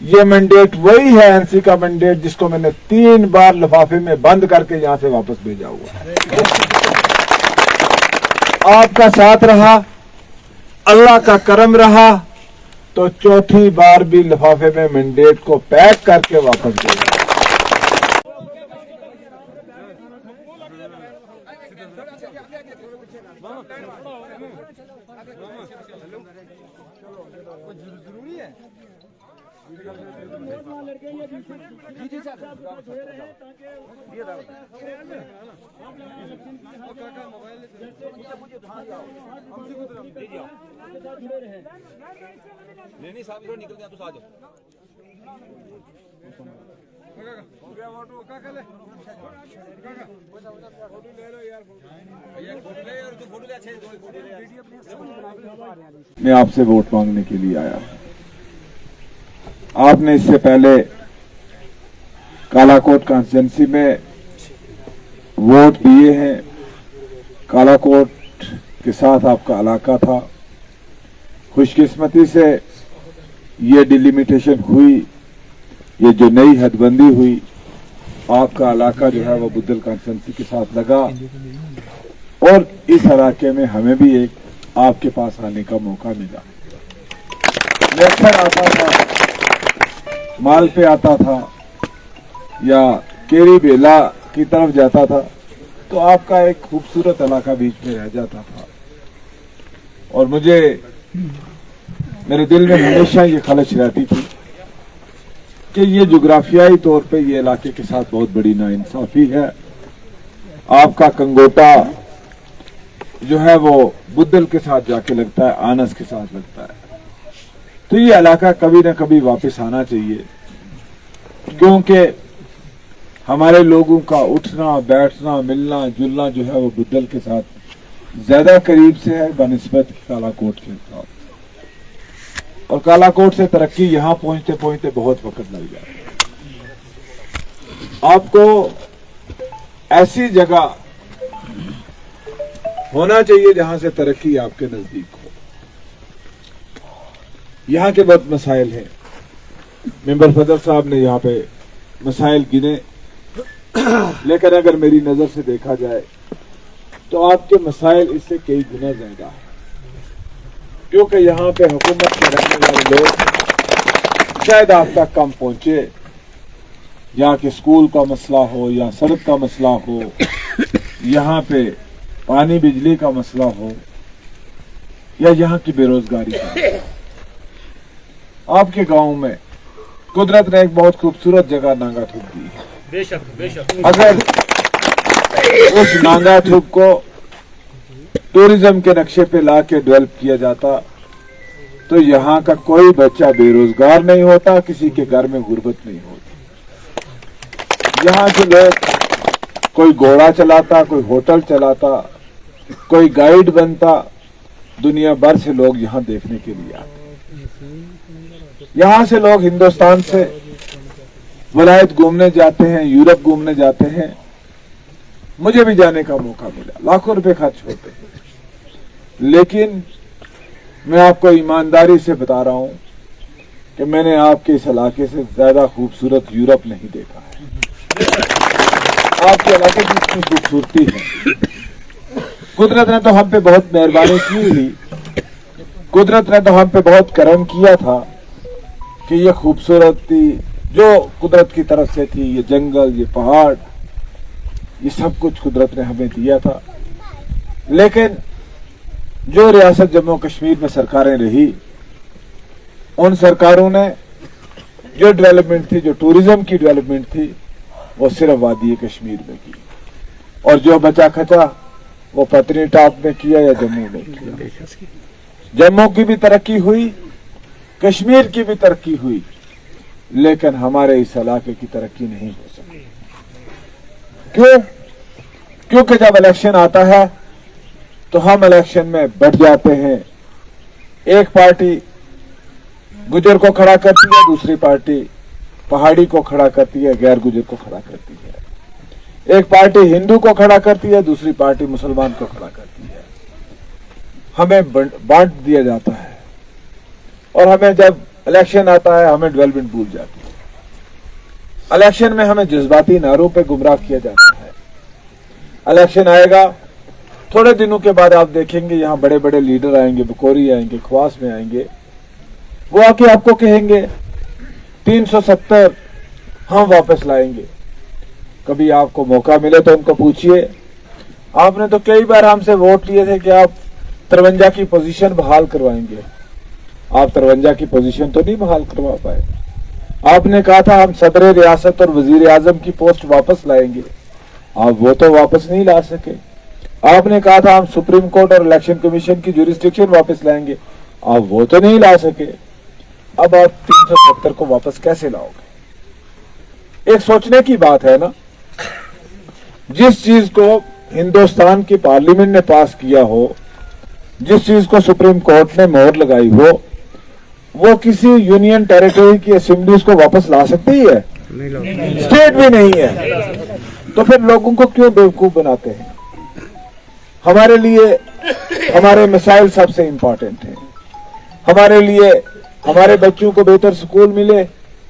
ये मैंडेट वही है एनसी का मैंडेट जिसको मैंने 3 बार लिफाफे में बंद करके यहां से वापस भेजा हुआ है। आपका साथ रहा, अल्लाह का करम रहा, तो चौथी बार भी लिफाफे में मैंडेट को पैक करके वापस भेजा। नहीं साहब इधर निकल गया तो आ जाओ। मैं आपसे वोट मांगने के लिए आया हूं। आपने इससे पहले कालाकोट कॉन्स्टिट्यूंसी में वोट दिए हैं। कालाकोट के साथ आपका इलाका था। खुशकिस्मती से ये डिलिमिटेशन हुई, ये जो नई हदबंदी हुई, आपका इलाका जो है वो बुद्धल कॉन्स्टिट्यूंसी के साथ लगा और इस इलाके में हमें भी एक आपके पास आने का मौका मिला। मैं अक्सर आता था, माल पे आता था या केरी बेला की तरफ जाता था, तो आपका एक खूबसूरत इलाका बीच में रह जाता था और मेरे दिल में हमेशा ये खलश रहती थी कि ये जुग्राफियाई तौर पे ये इलाके के साथ बहुत बड़ी नाइंसाफी है। आपका कंगोटा जो है वो बुद्धल के साथ जाके लगता है, आनस के साथ लगता है। तो ये इलाका कभी ना कभी वापस आना चाहिए, क्योंकि हमारे लोगों का उठना बैठना मिलना जुलना जो है वो बुद्धल के साथ ज्यादा करीब से है बनिस्बत कालाकोट के साथ। और कालाकोट से तरक्की यहां पहुंचते पहुंचते बहुत वक्त लग जाए। आपको ऐसी जगह होना चाहिए जहां से तरक्की आपके नजदीक हो। यहां के बहुत मसाइल हैं। मेंबर फजल साहब ने यहाँ पे मसाइल गिने, लेकिन अगर मेरी नजर से देखा जाए तो आपके मसाइल इससे कई गुना ज्यादा है, क्योंकि यहाँ पे हुकूमत में रहने वाले लोग शायद आप तक कम पहुंचे। यहाँ के स्कूल का मसला हो या सड़क का मसला हो, यहाँ पे पानी बिजली का मसला हो या यहाँ की बेरोजगारी का। आपके गांव में कुदरत ने एक बहुत खूबसूरत जगह नांगा थुप दी है। बेशक बेशक। अगर उस नांगा थुप को टूरिज्म के नक्शे पे ला के डेवलप किया जाता तो यहाँ का कोई बच्चा बेरोजगार नहीं होता, किसी के घर में गुर्बत नहीं होती। यहाँ के लोग कोई घोड़ा चलाता, कोई होटल चलाता, कोई गाइड बनता, दुनिया भर से लोग यहाँ देखने के लिए आते। यहाँ से लोग हिंदुस्तान से वलायत घूमने जाते हैं, यूरोप घूमने जाते हैं। मुझे भी जाने का मौका मिला, लाखों रुपए खर्च होते हैं, लेकिन मैं आपको ईमानदारी से बता रहा हूं कि मैंने आपके इस इलाके से ज्यादा खूबसूरत यूरोप नहीं देखा है। आपके इलाके की इतनी खूबसूरती है। कुदरत ने तो हम पे बहुत मेहरबानी की हुई, कुदरत ने तो हम पे बहुत करम किया था कि ये खूबसूरती जो कुदरत की तरफ से थी, ये जंगल, ये पहाड़, ये सब कुछ कुदरत ने हमें दिया था। लेकिन जो रियासत जम्मू कश्मीर में सरकारें रही, उन सरकारों ने जो डेवलपमेंट थी, जो टूरिज्म की डेवलपमेंट थी, वो सिर्फ वादी कश्मीर में की, और जो बचा खचा वो पत्नीटॉप में किया या जम्मू में किया। जम्मू की भी तरक्की हुई, कश्मीर की भी तरक्की हुई, लेकिन हमारे इस इलाके की तरक्की नहीं हो सकी। क्यों? क्योंकि जब इलेक्शन आता है तो हम इलेक्शन में बढ़ जाते हैं। एक पार्टी गुजर को खड़ा करती है, दूसरी पार्टी पहाड़ी को खड़ा करती है, गैर गुजर को खड़ा करती है। एक पार्टी हिंदू को खड़ा करती है, दूसरी पार्टी मुसलमान को खड़ा करती है। हमें बांट दिया जाता है और हमें जब इलेक्शन आता है हमें डेवलपमेंट भूल जाती है। इलेक्शन में हमें जज्बाती नारों पे गुमराह किया जाता है। इलेक्शन आएगा, थोड़े दिनों के बाद आप देखेंगे यहाँ बड़े बड़े लीडर आएंगे, बकौरी आएंगे, खवास में आएंगे, वो आके आपको कहेंगे 370 हम वापस लाएंगे। कभी आपको मौका मिले तो उनको पूछिए, आपने तो कई बार हमसे वोट लिए थे कि आप 53 की पोजीशन बहाल करवाएंगे, आप 53 की पोजीशन तो नहीं बहाल करवा पाए। आपने कहा था हम सदर रियासत और वजीर आजम की पोस्ट वापस लाएंगे, आप वो तो वापस नहीं ला सके। आपने कहा था हम सुप्रीम कोर्ट और इलेक्शन कमीशन की जुरिस्डिक्शन वापस लाएंगे, आप वो तो नहीं ला सके। अब आप 370 को वापस कैसे लाओगे? एक सोचने की बात है ना। जिस चीज को हिंदुस्तान की पार्लियामेंट ने पास किया हो, जिस चीज को सुप्रीम कोर्ट ने मोहर लगाई हो, वो किसी यूनियन टेरिटरी की असेंबलीज को वापस ला सकती है? स्टेट भी नहीं है। तो फिर लोगों को क्यों बेवकूफ बनाते हैं? हमारे लिए हमारे मसाइल सबसे इंपॉर्टेंट हैं। हमारे लिए हमारे बच्चों को बेहतर स्कूल मिले,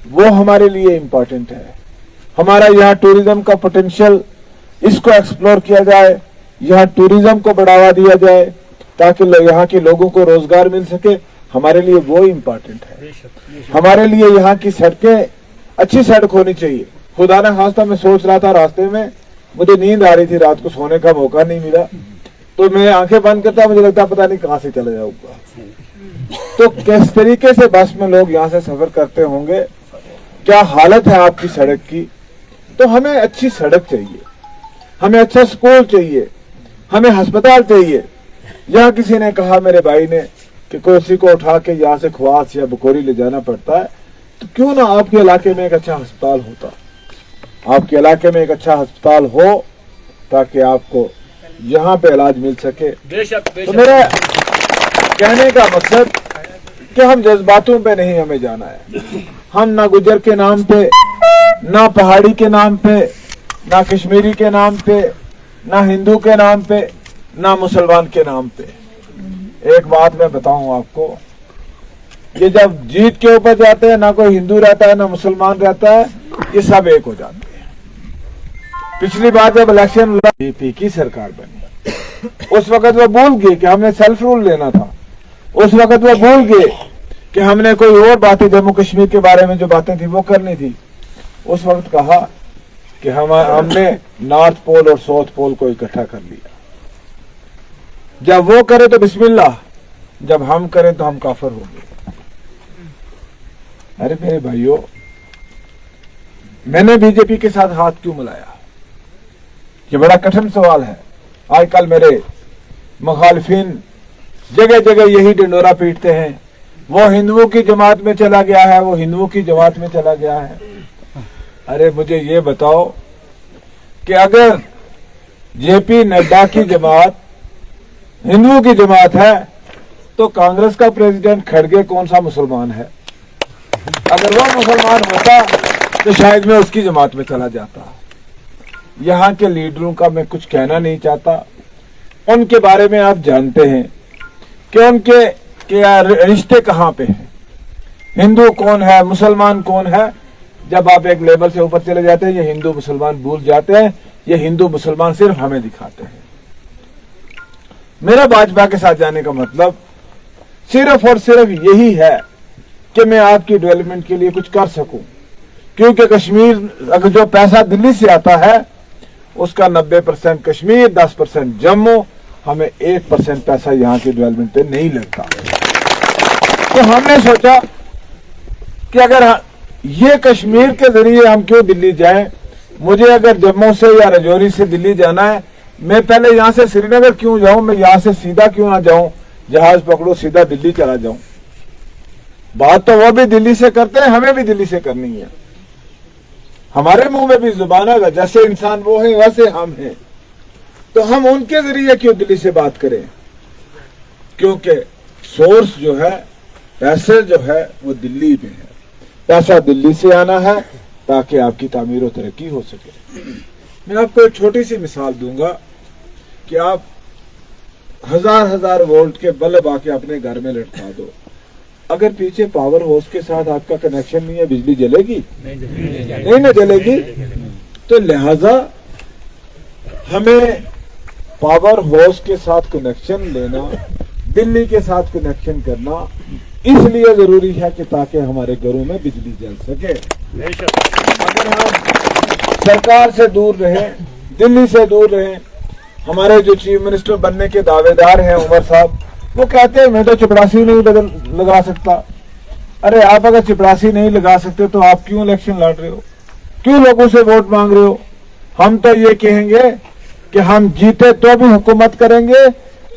वो हमारे लिए इंपॉर्टेंट है। हमारा यहाँ टूरिज्म का पोटेंशियल, इसको एक्सप्लोर किया जाए, यहाँ टूरिज्म को बढ़ावा दिया जाए ताकि यहाँ के लोगों को रोजगार मिल सके, हमारे लिए वो इम्पोर्टेंट है। हमारे लिए यहाँ की सड़कें अच्छी सड़क होनी चाहिए। खुदा न खास्ता मैं सोच रहा था, रास्ते में मुझे नींद आ रही थी, रात को सोने का मौका नहीं मिला, तो मैं आंखें बंद करता, मुझे लगता पता नहीं कहां से चले जाऊंगा। तो किस तरीके से बस में लोग यहाँ से सफर करते होंगे, क्या हालत है आपकी सड़क की। तो हमें अच्छी सड़क चाहिए, हमें अच्छा स्कूल चाहिए, हमें अस्पताल चाहिए। यहाँ किसी ने कहा, मेरे भाई ने, कि किसी को उठा के यहाँ से खवास या बकौरी ले जाना पड़ता है, तो क्यों ना आपके इलाके में एक अच्छा अस्पताल होता, आपके इलाके में एक अच्छा अस्पताल हो ताकि आपको यहाँ पे इलाज मिल सके। तो मेरा कहने का मकसद कि हम जज्बातों पे नहीं हमें जाना है। हम ना गुजर के नाम पे, ना पहाड़ी के नाम पे, ना कश्मीरी के नाम पे, ना हिंदू के नाम पे, ना मुसलमान के नाम पे। एक बात मैं बताऊं आपको, ये जब जीत के ऊपर जाते हैं, ना कोई हिंदू रहता है ना मुसलमान रहता है, ये सब एक हो जाते हैं। पिछली बार जब इलेक्शन बीजेपी की सरकार बनी, उस वक्त वो भूल गए कि हमने सेल्फ रूल लेना था। उस वक्त वो भूल गए कि हमने कोई और बातें, जम्मू कश्मीर के बारे में जो बातें थी वो करनी थी। उस वक्त कहा कि हमने नॉर्थ पोल और साउथ पोल को इकट्ठा कर लिया। जब वो करे तो बिस्मिल्लाह, जब हम करें तो हम काफिर होंगे। अरे मेरे भाइयों, मैंने बीजेपी के साथ हाथ क्यों मिलाया? ये बड़ा कठिन सवाल है। आजकल मेरे मुखालिफिन जगह जगह यही ढिंडोरा पीटते हैं, वो हिंदुओं की जमात में चला गया है, वो हिंदुओं की जमात में चला गया है। अरे मुझे ये बताओ कि अगर जेपी नड्डा की जमात हिंदुओं की जमात है, तो कांग्रेस का प्रेसिडेंट खड़गे कौन सा मुसलमान है? अगर वो मुसलमान होता तो शायद मैं उसकी जमात में चला जाता। यहाँ के लीडरों का मैं कुछ कहना नहीं चाहता। उनके बारे में आप जानते हैं कि उनके रिश्ते कहाँ पे हैं, हिंदू कौन है, मुसलमान कौन है। जब आप एक लेवल से ऊपर चले जाते हैं, ये हिंदू मुसलमान भूल जाते हैं। ये हिंदू मुसलमान सिर्फ हमें दिखाते हैं। मेरा भाजपा के साथ जाने का मतलब सिर्फ और सिर्फ यही है कि मैं आपकी डेवलपमेंट के लिए कुछ कर सकूं, क्योंकि कश्मीर, अगर जो पैसा दिल्ली से आता है उसका 90% कश्मीर, 10% जम्मू, हमें 1% पैसा यहाँ की डेवलपमेंट पे नहीं लगता। तो हमने सोचा कि अगर ये कश्मीर के जरिए हम क्यों दिल्ली जाएं। मुझे अगर जम्मू से या राजौरी से दिल्ली जाना है, मैं पहले यहाँ से श्रीनगर क्यों जाऊं, मैं यहाँ से सीधा क्यों ना जाऊं, जहाज पकड़ो सीधा दिल्ली चला जाऊं। बात तो वो भी दिल्ली से करते हैं, हमें भी दिल्ली से करनी है। हमारे मुंह में भी जुबान है, जैसे इंसान वो है वैसे हम हैं। तो हम उनके जरिए क्यों दिल्ली से बात करें? क्योंकि सोर्स जो है, पैसे जो है वो दिल्ली में है। पैसा दिल्ली से आना है ताकि आपकी तामीर और तरक्की हो सके। मैं आपको एक छोटी सी मिसाल दूंगा कि आप हजार वोल्ट के बल्ब आके अपने घर में लटका दो, अगर पीछे पावर हाउस के साथ आपका कनेक्शन नहीं है, बिजली जलेगी? नहीं ना जलेगी। तो लिहाजा हमें पावर हाउस के साथ कनेक्शन लेना, दिल्ली के साथ कनेक्शन करना इसलिए जरूरी है कि ताकि हमारे घरों में बिजली जल सके। अगर हम सरकार से दूर रहें, दिल्ली से दूर रहें, हमारे जो चीफ मिनिस्टर बनने के दावेदार हैं उमर साहब, वो कहते हैं मैं तो चपरासी नहीं लगा सकता। अरे आप अगर चपरासी नहीं लगा सकते तो आप क्यों इलेक्शन लड़ रहे हो, क्यों लोगों से वोट मांग रहे हो? हम तो ये कहेंगे कि हम जीते तो भी हुकूमत करेंगे,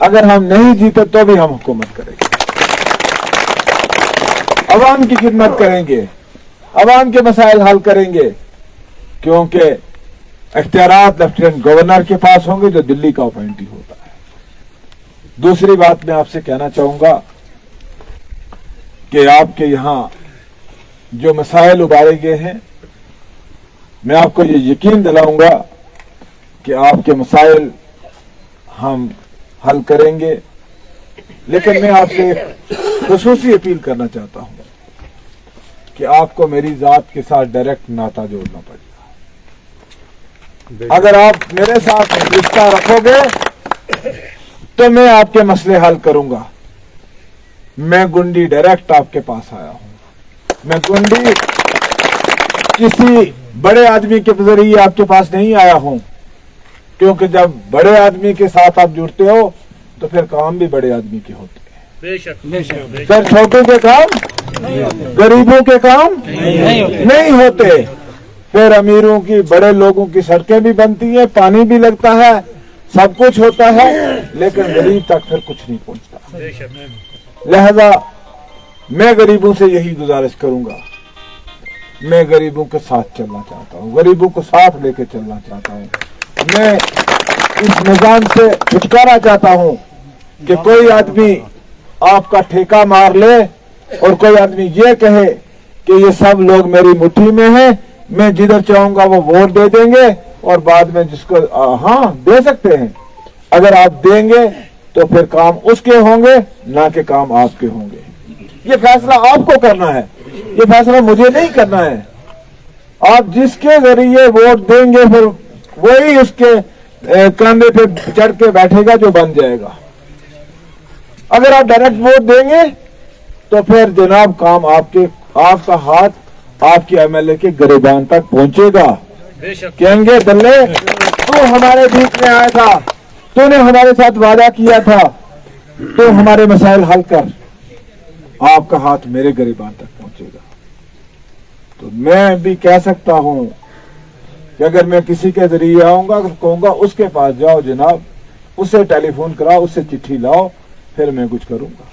अगर हम नहीं जीते तो भी हम हुकूमत करेंगे, अवाम की खिदमत करेंगे, अवाम के मसाइल हल करेंगे, क्योंकि इख्तियारात लेफ्टिनेंट गवर्नर के पास होंगे जो दिल्ली का अपॉइंटी होता है। दूसरी बात मैं आपसे कहना चाहूंगा कि आपके यहां जो मसाइल उबारे गए हैं, मैं आपको ये यकीन दिलाऊंगा कि आपके मसाइल हम हल करेंगे। लेकिन मैं आपसे एक खुसूसी अपील करना चाहता हूं कि आपको मेरी जात के साथ डायरेक्ट नाता जोड़ना पड़ेगा। अगर आप मेरे साथ रिश्ता रखोगे तो मैं आपके मसले हल करूंगा। मैं गुंडी डायरेक्ट आपके पास आया हूं, मैं गुंडी किसी बड़े आदमी के जरिए आपके पास नहीं आया हूं, क्योंकि जब बड़े आदमी के साथ आप जुड़ते हो तो फिर काम भी बड़े आदमी के होते हैं। बेशक फिर छोटों के काम, गरीबों के काम नहीं होते। फिर अमीरों की, बड़े लोगों की सड़कें भी बनती हैं, पानी भी लगता है, सब कुछ होता है, लेकिन गरीब तक फिर कुछ नहीं पहुंचता। लिहाजा मैं गरीबों से यही गुजारिश करूंगा, मैं गरीबों के साथ चलना चाहता हूं, गरीबों को साथ लेके चलना चाहता हूं। मैं इस निजाम से छुटकारा चाहता हूं कि कोई आदमी आपका ठेका मार ले और कोई आदमी ये कहे कि ये सब लोग मेरी मुट्ठी में हैं, मैं जिधर चाहूंगा वो वोट दे देंगे और बाद में जिसको हाँ दे सकते हैं, अगर आप देंगे तो फिर काम उसके होंगे ना कि काम आपके होंगे। ये फैसला आपको करना है, ये फैसला मुझे नहीं करना है। आप जिसके जरिए वोट देंगे फिर वही उसके कंधे पे चढ़ के बैठेगा जो बन जाएगा। अगर आप डायरेक्ट वोट देंगे तो फिर जनाब काम आपके, आपका हाथ आपके एमएलए के गिरबान तक पहुंचेगा। कहेंगे दल्ले तू हमारे बीच में आया था, तूने हमारे साथ वादा किया था, तो हमारे मसाइल हल कर, आपका हाथ मेरे गिरबान तक पहुंचेगा। तो मैं भी कह सकता हूं कि अगर मैं किसी के जरिए आऊंगा तो कहूंगा उसके पास जाओ जनाब, उससे टेलीफोन कराओ, उससे चिट्ठी लाओ, फिर मैं कुछ करूंगा।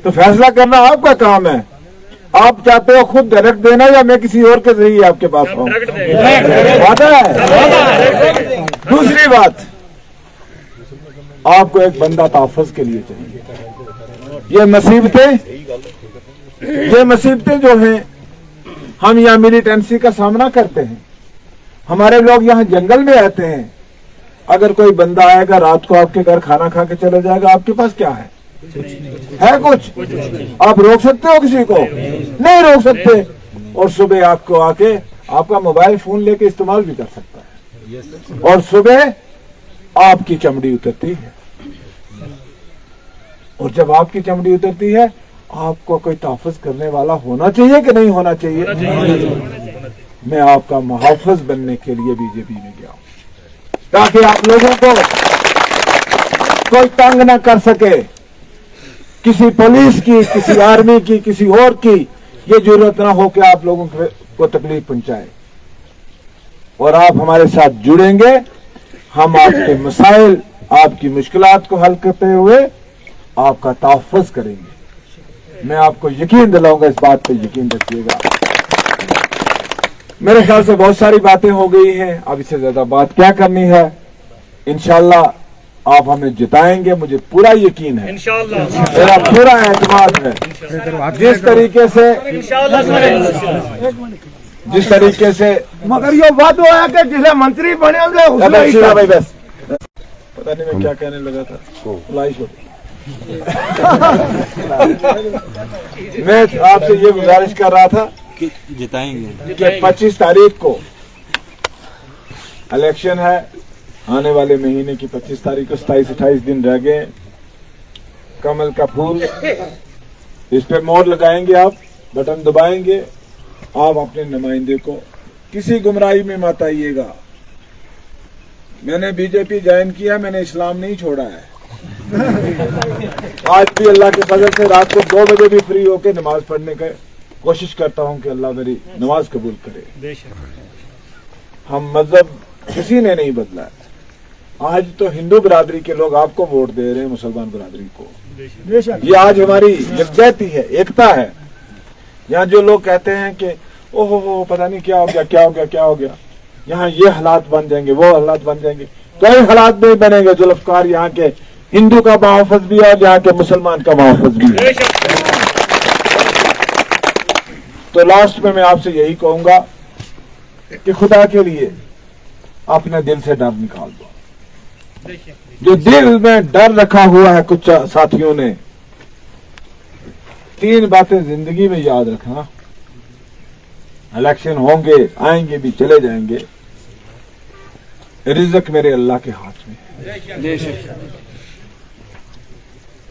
तो फैसला करना आपका काम है। आप चाहते हो खुद डायरेक्ट देना या मैं किसी और के जरिए आपके पास आऊं? वादा है। दूसरी बात, आपको एक बंदा तहफ़्फ़ुज़ के लिए चाहिए। ये मुसीबतें जो हैं, हम यहाँ मिलिटेंसी का सामना करते हैं, हमारे लोग यहाँ जंगल में रहते हैं। अगर कोई बंदा आएगा रात को आपके घर खाना खा के चला जाएगा, आपके पास क्या है? कुछ? आप रोक सकते हो किसी को? नहीं रोक सकते। और सुबह आपको आके आपका मोबाइल फोन लेके इस्तेमाल भी कर सकता है, और सुबह आपकी चमड़ी उतरती है, और जब आपकी चमड़ी उतरती है आपको कोई तहफ़्फ़ुज़ करने वाला होना चाहिए कि नहीं होना चाहिए? मैं आपका मुहाफ़िज़ बनने के लिए बीजेपी में गया हूं, ताकि आप लोगों को कोई तंग ना कर सके। किसी पुलिस की, किसी आर्मी की, किसी और की ये जरूरत ना हो कि आप लोगों को तकलीफ पहुंचाए। और आप हमारे साथ जुड़ेंगे, हम आपके मसाइल, आपकी मुश्किलात को हल करते हुए आपका तहफ़्फ़ुज़ करेंगे। मैं आपको यकीन दिलाऊंगा, इस बात पे यकीन रखिएगा। मेरे ख्याल से बहुत सारी बातें हो गई हैं, अब इससे ज्यादा बात क्या करनी है। इंशाअल्लाह आप हमें जिताएंगे, मुझे पूरा यकीन है, मेरा पूरा एतमाद है। जिस तरीके से मगर ये बात हुआ है कि जिसे मंत्री बने भाई बस पता नहीं मैं क्या कहने लगा था। میں آپ سے یہ گزارش کر رہا تھا جتائیں گے کہ 25 تاریخ کو الیکشن ہے، آنے والے مہینے کی 25 تاریخ کو 27-28 دن رہ گئے. کمل کا پھول اس پہ مور لگائیں گے، آپ بٹن دبائیں گے. آپ اپنے نمائندے کو کسی گمراہی میں مت آئیے گا. میں نے بی جے پی جوائن کیا، میں نے اسلام نہیں چھوڑا ہے. آج بھی اللہ کے فضل سے رات کو 2 بجے بھی فری ہو کے نماز پڑھنے کا کوشش کرتا ہوں کہ اللہ میری نماز قبول کرے. ہم مذہب کسی نے نہیں بدلا ہے. آج تو ہندو برادری کے لوگ آپ کو ووٹ دے رہے ہیں، مسلمان برادری کو. یہ آج ہماری یکجہتی ہے، ایکتا ہے. یہاں جو لوگ کہتے ہیں کہ اوہ پتہ نہیں کیا ہو گیا کیا ہو گیا کیا ہو گیا، یہاں یہ حالات بن جائیں گے وہ حالات بن جائیں گے، کوئی حالات نہیں بنے گے. ذوالفقار یہاں کے ہندو کا محافظ بھی ہے اور یہاں کے مسلمان کا محافظ بھی ہے. تو لاسٹ میں آپ سے یہی کہوں گا کہ خدا کے لیے اپنے دل سے ڈر نکال دو. جو دل میں ڈر رکھا ہوا ہے کچھ ساتھیوں نے، 3 باتیں زندگی میں یاد رکھنا. الیکشن ہوں گے، آئیں گے بھی چلے جائیں گے. رزق میرے اللہ کے ہاتھ میں ہے.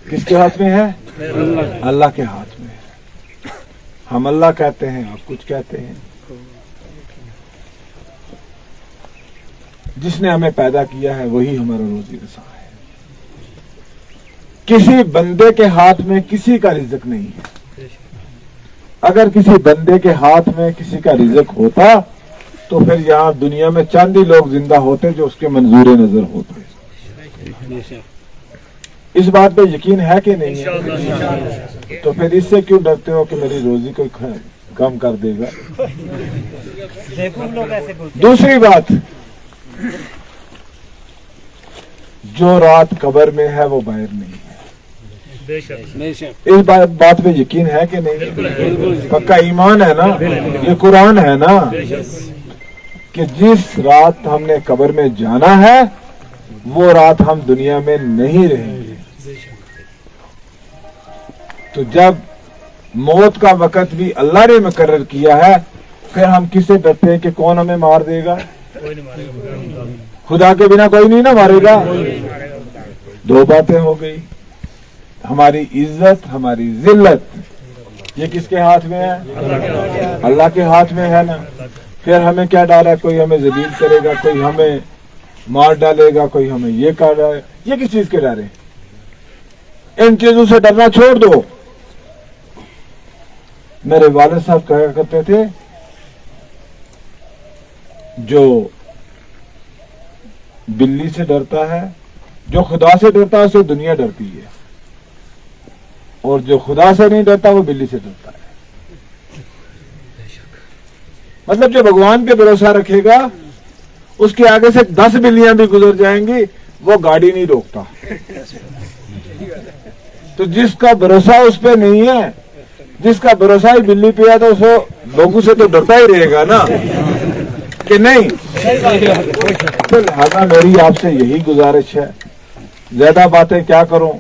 کس کے ہاتھ میں ہے؟ اللہ کے ہاتھ میں ہے. ہم اللہ کہتے ہیں، آپ کچھ کہتے ہیں. جس نے ہمیں پیدا کیا ہے وہی ہمارا روزی رساں ہے. کسی بندے کے ہاتھ میں کسی کا رزق نہیں ہے. اگر کسی بندے کے ہاتھ میں کسی کا رزق ہوتا تو پھر یہاں دنیا میں چند ہی لوگ زندہ ہوتے جو اس کے منظور نظر ہوتے. اس بات پہ یقین ہے کہ نہیں ہے؟ تو پھر اس سے کیوں ڈرتے ہو کہ میری روزی کوئی کم کر دے گا؟ دوسری بات، جو رات قبر میں ہے وہ باہر نہیں ہے. اس بات پہ یقین ہے کہ نہیں؟ پکا ایمان ہے نا؟ یہ قرآن ہے نا کہ جس رات ہم نے قبر میں جانا ہے وہ رات ہم دنیا میں نہیں رہیں گے. تو جب موت کا وقت بھی اللہ نے مقرر کیا ہے، پھر ہم کس سے ڈرتے ہیں کہ کون ہمیں مار دے گا؟ خدا کے بنا کوئی نہیں نہ مارے گا. 2 باتیں ہو گئی. ہماری عزت، ہماری ذلت، یہ کس کے ہاتھ میں ہے؟ اللہ کے ہاتھ میں ہے نا. پھر ہمیں کیا ڈر ہے؟ کوئی ہمیں ذلیل کرے گا، کوئی ہمیں مار ڈالے گا، کوئی ہمیں یہ کر رہا ہے. یہ کس چیز کے ڈر ہے؟ ان چیزوں سے ڈرنا چھوڑ دو. میرے والد صاحب کہا کرتے تھے جو بلی سے ڈرتا ہے، جو خدا سے ڈرتا ہے اسے دنیا ڈرتی ہے، اور جو خدا سے نہیں ڈرتا وہ بلی سے ڈرتا ہے. مطلب جو بھگوان پہ بھروسہ رکھے گا اس کے آگے سے 10 بلیاں بھی گزر جائیں گی وہ گاڑی نہیں روکتا. تو جس کا بھروسہ اس پہ نہیں ہے، جس کا بھروسہ ہی بلی پہ ہے تو وہ لوگوں سے تو ڈرتا ہی رہے گا نا کہ نہیں. تو لہٰذا میری آپ سے یہی گزارش ہے، زیادہ باتیں کیا کروں.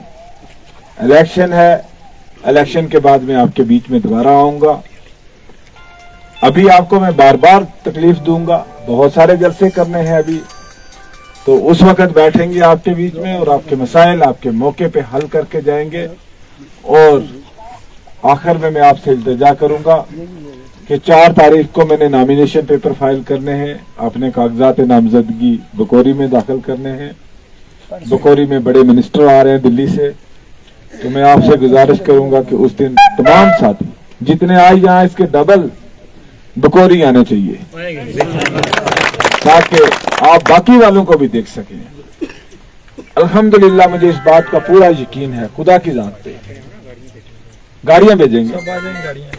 الیکشن ہے، الیکشن کے بعد میں آپ کے بیچ میں دوبارہ آؤں گا. ابھی آپ کو میں بار بار تکلیف دوں گا، بہت سارے جلسے کرنے ہیں ابھی. تو اس وقت بیٹھیں گے آپ کے بیچ میں اور آپ کے مسائل آپ کے موقع پہ حل کر کے جائیں گے. اور آخر میں آپ سے التجا کروں گا کہ 4 تاریخ کو میں نے نامینیشن پیپر فائل کرنے ہیں، اپنے کاغذات نامزدگی بکوری میں داخل کرنے ہیں. بکوری میں بڑے منسٹر آ رہے ہیں دلی سے. تو میں آپ سے گزارش کروں گا کہ اس دن تمام ساتھی جتنے آئے یہاں اس کے ڈبل بکوری آنے چاہیے تاکہ آپ باقی والوں کو بھی دیکھ سکیں. الحمدللہ مجھے اس بات کا پورا یقین ہے خدا کی ذات پہ. گاڑیاں بھیجیں گے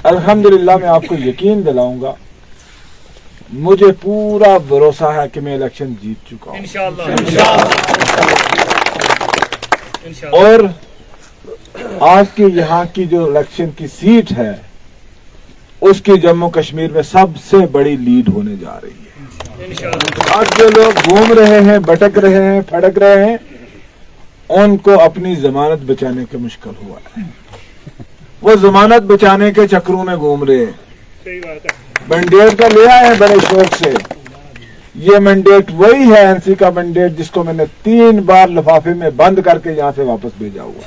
الحمدللہ. میں آپ کو یقین دلاؤں گا، مجھے پورا بھروسہ ہے کہ میں الیکشن جیت چکا ہوں. اور آج کی یہاں کی جو الیکشن کی سیٹ ہے اس کی جموں کشمیر میں سب سے بڑی لیڈ ہونے جا رہی ہے. آج جو لوگ گھوم رہے ہیں، بھٹک رہے ہیں، پھڑک رہے ہیں، उनको अपनी जमानत बचाने के मुश्किल हुआ है। वो जमानत बचाने के चक्रों में घूम रहे हैं। मैंडेट तो ले आए हैं बड़े शौक से। ये मैंडेट वही है एनसी का मैंडेट जिसको मैंने 3 बार लिफाफे में बंद करके यहां से वापस भेजा हुआ।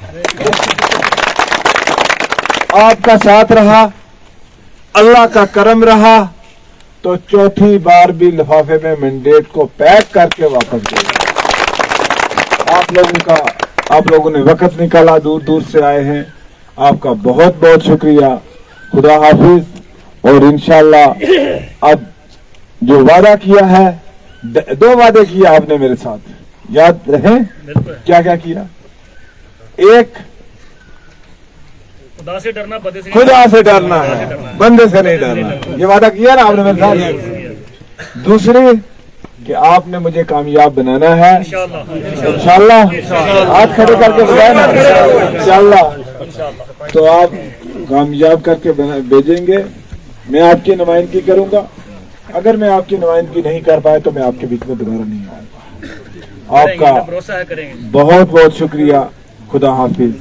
आपका साथ रहा, अल्लाह का करम रहा, तो चौथी बार भी लिफाफे में मैंडेट को पैक करके वापस भेजा। आप लोगों ने वक्त निकाला, दूर दूर से आए हैं, आपका बहुत बहुत शुक्रिया। खुदा हाफिज। और इंशाअल्लाह अब जो वादा किया है, 2 वादे किए आपने मेरे साथ, याद रहे? क्या क्या किया? एक, खुदा से डरना, बंदे से खुदा से डरना है, बंदे से नहीं डरना। ये वादा किया ना आपने मेरे साथ। दूसरी कि आपने मुझे कामयाब बनाना है इंशाअल्लाह। हाथ खड़े करके बताए ना इंशाअल्लाह। तो आप कामयाब करके भेजेंगे, मैं आपकी नुमाइंदगी करूंगा। अगर मैं आपकी नुमाइंदगी नहीं कर पाया तो मैं आपके बीच में दोबारा नहीं आऊंगा। आपका भरोसा है, करेंगे। बहुत बहुत शुक्रिया। खुदा हाफिज।